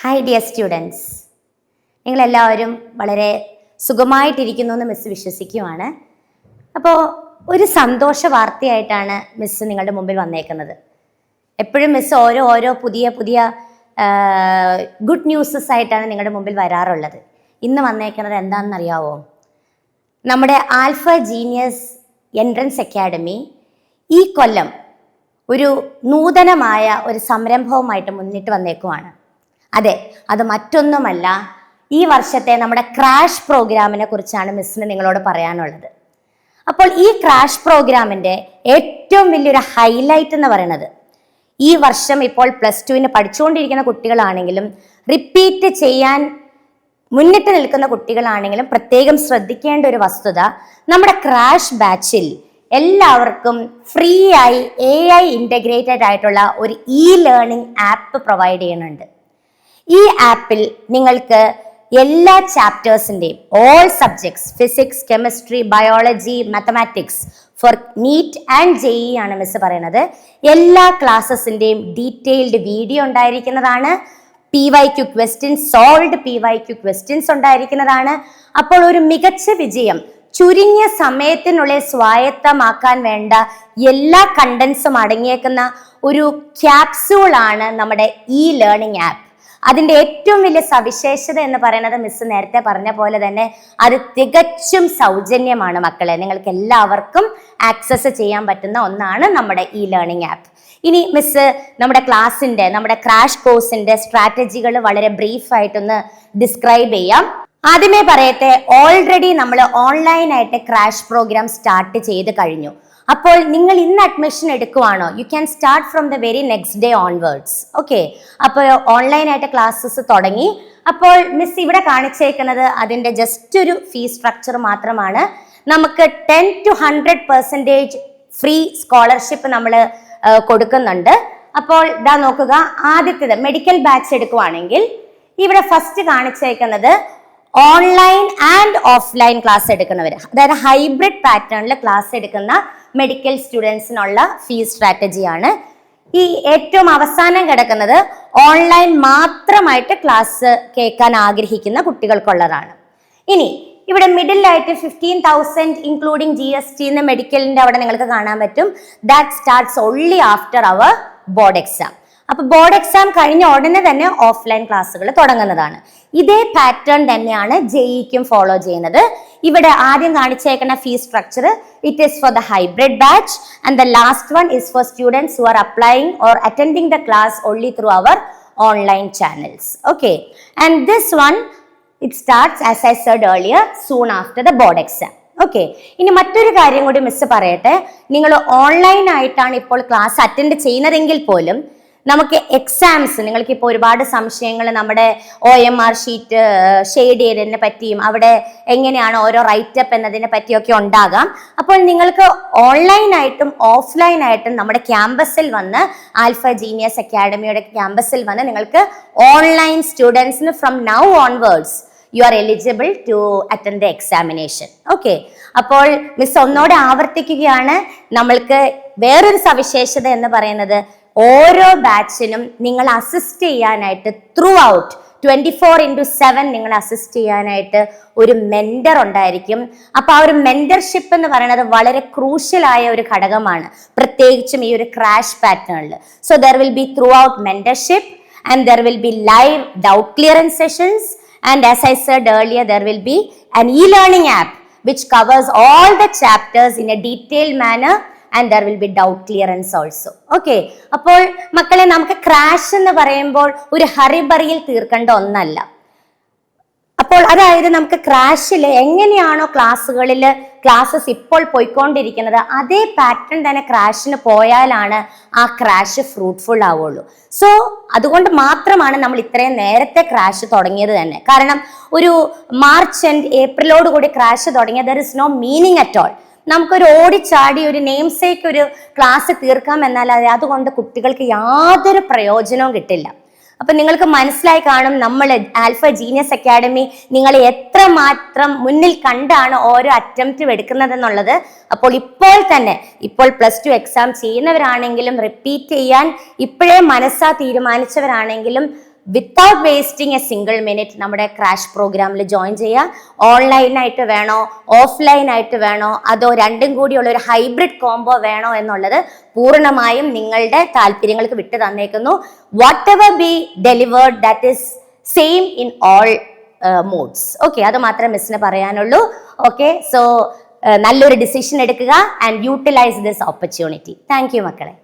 Hi dear students, നിങ്ങളെല്ലാവരും വളരെ സുഖമായിട്ടിരിക്കുന്നു എന്ന് മിസ് വിശ്വസിക്കുവാണ്. അപ്പോൾ ഒരു സന്തോഷ വാർത്തയായിട്ടാണ് മിസ് നിങ്ങളുടെ മുമ്പിൽ വന്നേക്കുന്നത്. എപ്പോഴും മിസ് ഓരോ പുതിയ ഗുഡ് ന്യൂസസ് ആയിട്ടാണ് നിങ്ങളുടെ മുമ്പിൽ വരാറുള്ളത്. ഇന്ന് വന്നേക്കുന്നത് എന്താണെന്നറിയാവോ? നമ്മുടെ ആൽഫ ജീനിയസ് എൻട്രൻസ് അക്കാഡമി ഈ കൊല്ലം ഒരു നൂതനമായ ഒരു സംരംഭവുമായിട്ട് മുന്നിട്ട് വന്നേക്കുവാണ്. അതെ, അത് മറ്റൊന്നുമല്ല, ഈ വർഷത്തെ നമ്മുടെ ക്രാഷ് പ്രോഗ്രാമിനെ കുറിച്ചാണ് മിസ്സിന് നിങ്ങളോട് പറയാനുള്ളത്. അപ്പോൾ ഈ ക്രാഷ് പ്രോഗ്രാമിൻ്റെ ഏറ്റവും വലിയൊരു ഹൈലൈറ്റ് എന്ന് പറയുന്നത്, ഈ വർഷം ഇപ്പോൾ +2 പഠിച്ചുകൊണ്ടിരിക്കുന്ന കുട്ടികളാണെങ്കിലും റിപ്പീറ്റ് ചെയ്യാൻ മുന്നിട്ട് നിൽക്കുന്ന കുട്ടികളാണെങ്കിലും പ്രത്യേകം ശ്രദ്ധിക്കേണ്ട ഒരു വസ്തുത, നമ്മുടെ ക്രാഷ് ബാച്ചിൽ എല്ലാവർക്കും ഫ്രീ ആയി AI ഇൻ്റഗ്രേറ്റഡ് ആയിട്ടുള്ള ഒരു ലേണിംഗ് ആപ്പ് പ്രൊവൈഡ് ചെയ്യുന്നുണ്ട്. ഈ ആപ്പിൽ നിങ്ങൾക്ക് എല്ലാ ചാപ്റ്റേഴ്സിൻ്റെയും all subjects, physics, chemistry, biology, mathematics for NEET and JEE ആണ് മിസ് പറയുന്നത്, എല്ലാ ക്ലാസ്സസിൻ്റെയും ഡീറ്റെയിൽഡ് വീഡിയോ ഉണ്ടായിരിക്കുന്നതാണ്. PYQ questions, solved PYQ questions ഉണ്ടായിരിക്കുന്നതാണ്. അപ്പോൾ ഒരു മികച്ച വിജയം ചുരുങ്ങിയ സമയത്തിനുള്ളിൽ സ്വായത്തമാക്കാൻ വേണ്ട എല്ലാ കണ്ടൻസും അടങ്ങിയേക്കുന്ന ഒരു ക്യാപ്സ്യൂളാണ് നമ്മുടെ ലേണിംഗ് ആപ്പ്. അതിൻ്റെ ഏറ്റവും വലിയ സവിശേഷത എന്ന് പറയുന്നത്, മിസ് നേരത്തെ പറഞ്ഞ പോലെ തന്നെ അത് തികച്ചും സൗജന്യമാണ് മക്കളെ. നിങ്ങൾക്ക് എല്ലാവർക്കും ആക്സസ് ചെയ്യാൻ പറ്റുന്ന ഒന്നാണ് നമ്മുടെ ലേണിംഗ് ആപ്പ്. ഇനി മിസ് നമ്മുടെ ക്രാഷ് കോഴ്സിന്റെ സ്ട്രാറ്റജികൾ വളരെ ബ്രീഫായിട്ടൊന്ന് ഡിസ്ക്രൈബ് ചെയ്യാം. ആദ്യമേ പറയട്ടെ, ഓൾറെഡി നമ്മൾ ഓൺലൈനായിട്ട് ക്രാഷ് പ്രോഗ്രാം സ്റ്റാർട്ട് ചെയ്ത് കഴിഞ്ഞു. അപ്പോൾ നിങ്ങൾ ഇന്ന് അഡ്മിഷൻ എടുക്കുവാണോ, you can start from the very next day onwards. Okay, അപ്പോൾ ഓൺലൈനായിട്ട് ക്ലാസ്സസ് തുടങ്ങി. അപ്പോൾ മിസ് ഇവിടെ കാണിച്ചേക്കുന്നത് അതിൻ്റെ ജസ്റ്റ് ഒരു ഫീസ് സ്ട്രക്ചർ മാത്രമാണ്. നമുക്ക് 10 to 100% ഫ്രീ സ്കോളർഷിപ്പ് നമ്മൾ കൊടുക്കുന്നുണ്ട്. അപ്പോൾ ഇതാ നോക്കുക, ആദ്യത്തേത് മെഡിക്കൽ ബാച്ച് എടുക്കുവാണെങ്കിൽ ഇവിടെ ഫസ്റ്റ് കാണിച്ചേക്കുന്നത് ഓൺലൈൻ ആൻഡ് ഓഫ്ലൈൻ ക്ലാസ് എടുക്കുന്നവർ, അതായത് ഹൈബ്രിഡ് പാറ്റേണിൽ ക്ലാസ് എടുക്കുന്ന മെഡിക്കൽ സ്റ്റുഡൻസിനുള്ള ഫീസ് സ്ട്രാറ്റജിയാണ്. ഈ ഏറ്റവും അവസാനം കിടക്കുന്നത് ഓൺലൈൻ മാത്രമായിട്ട് ക്ലാസ് കേൾക്കാൻ ആഗ്രഹിക്കുന്ന കുട്ടികൾക്കുള്ളതാണ്. ഇനി ഇവിടെ മിഡിലായിട്ട് 15,000 ഇൻക്ലൂഡിങ് GST എന്ന് മെഡിക്കലിന്റെ അവിടെ നിങ്ങൾക്ക് കാണാൻ പറ്റും. That starts only after our board exam. അപ്പൊ ബോർഡ് എക്സാം കഴിഞ്ഞ ഉടനെ തന്നെ ഓഫ്ലൈൻ ക്ലാസ്സുകൾ തുടങ്ങുന്നതാണ്. ഇതേ പാറ്റേൺ തന്നെയാണ് JEEക്കും ഫോളോ ചെയ്യുന്നത്. ഇവിടെ ആദ്യം കാണിച്ചേക്കുന്ന fees structure, it is for the hybrid batch and the last one is for students who are applying or attending the class only through our online channels. Okay, and this one it starts as I said earlier soon after the board exam. Okay, ഇനി മറ്റൊരു കാര്യം കൂടി miss പറയട്ടെ, നിങ്ങൾ online ആയിട്ടാണ് ഇപ്പോൾ class attend ചെയ്യുന്നതെങ്കിൽ പോലും നമുക്ക് എക്സാംസ്, നിങ്ങൾക്കിപ്പോൾ ഒരുപാട് സംശയങ്ങൾ നമ്മുടെ OMR ഷീറ്റ് ഷെയ്ഡ് ചെയ്തതിനെ പറ്റിയും അവിടെ എങ്ങനെയാണ് ഓരോ റൈറ്റപ്പ് എന്നതിനെ പറ്റിയൊക്കെ ഉണ്ടാകാം. അപ്പോൾ നിങ്ങൾക്ക് ഓൺലൈനായിട്ടും ഓഫ്ലൈനായിട്ടും നമ്മുടെ ക്യാമ്പസിൽ വന്ന്, ആൽഫ ജീനിയസ് അക്കാഡമിയുടെ ക്യാമ്പസിൽ വന്ന് നിങ്ങൾക്ക് ഓൺലൈൻ സ്റ്റുഡൻസിന് from now onwards you are eligible to attend the examination. Okay, അപ്പോൾ മിസ് ഒന്നോടെ ആവർത്തിക്കുകയാണ്, നമ്മൾക്ക് വേറൊരു സവിശേഷത എന്ന് പറയുന്നത്, ഓരോ ബാച്ചിനും നിങ്ങൾ അസിസ്റ്റ് ചെയ്യാനായിട്ട് ത്രൂ ഔട്ട് 24/7 നിങ്ങൾ അസിസ്റ്റ് ചെയ്യാനായിട്ട് ഒരു മെന്റർ ഉണ്ടായിരിക്കും. അപ്പൊ ആ ഒരു മെന്റർഷിപ്പ് എന്ന് പറയുന്നത് വളരെ ക്രൂഷ്യലായ ഒരു ഘടകമാണ്, പ്രത്യേകിച്ചും ഈ ഒരു ക്രാഷ് പാറ്റേണിൽ. So there will be through out mentorship and there will be live doubt clearance sessions and as I said earlier there will be an e-learning app which covers all the chapters in a detailed manner and there will be doubt clearance also. Okay, അപ്പോൾ മക്കളെ, നമുക്ക് crash എന്ന് പറയുമ്പോൾ ഒരു ഹറിബറിയിൽ തീർക്കേണ്ട ഒന്നല്ല. അപ്പോൾ അതായത് നമുക്ക് ക്രാഷിൽ എങ്ങനെയാണോ ക്ലാസ്സസ് ഇപ്പോൾ പോയിക്കൊണ്ടിരിക്കുന്നത്, അതേ പാറ്റേൺ തന്നെ ക്രാഷിന് പോയാലാണ് ആ ക്രാഷ് ഫ്രൂട്ട്ഫുൾ ആവുള്ളൂ. സോ അതുകൊണ്ട് മാത്രമാണ് നമ്മൾ ഇത്രയും നേരത്തെ ക്രാഷ് തുടങ്ങിയത് തന്നെ. കാരണം ഒരു മാർച്ച് ആൻഡ് ഏപ്രിലോട് കൂടി ക്രാഷ് തുടങ്ങിയ there is no meaning at all. നമുക്കൊരു ഓടിച്ചാടി ഒരു നെയിംസേക്ക് ഒരു ക്ലാസ് തീർക്കാം എന്നല്ലാതെ അതുകൊണ്ട് കുട്ടികൾക്ക് യാതൊരു പ്രയോജനവും കിട്ടില്ല. അപ്പൊ നിങ്ങൾക്ക് മനസ്സിലായി കാണും, നമ്മൾ ആൽഫ ജീനിയസ് അക്കാഡമി നിങ്ങളെ എത്രമാത്രം മുന്നിൽ കണ്ടാണ് ഓരോ അറ്റംപ്റ്റും എടുക്കുന്നതെന്നുള്ളത്. അപ്പോൾ ഇപ്പോൾ +2 എക്സാം ചെയ്യുന്നവരാണെങ്കിലും റിപ്പീറ്റ് ചെയ്യാൻ ഇപ്പോഴേ മനസ്സാ തീരുമാനിച്ചവരാണെങ്കിലും without wasting a single minute നമ്മുടെ ക്രാഷ് പ്രോഗ്രാമിൽ ജോയിൻ ചെയ്യുക. ഓൺലൈനായിട്ട് വേണോ ഓഫ്ലൈൻ ആയിട്ട് വേണോ അതോ രണ്ടും കൂടിയുള്ള ഒരു ഹൈബ്രിഡ് കോംബോ വേണോ എന്നുള്ളത് പൂർണ്ണമായും നിങ്ങളുടെ താല്പര്യങ്ങൾക്ക് വിട്ടു തന്നേക്കുന്നു. Whatever be delivered that is same in all modes. Okay, അത് മാത്രമേ മിസ്സിന് പറയാനുള്ളൂ. ഓക്കെ, സോ നല്ലൊരു ഡിസിഷൻ എടുക്കുക and utilise this opportunity. Thank you മക്കളെ.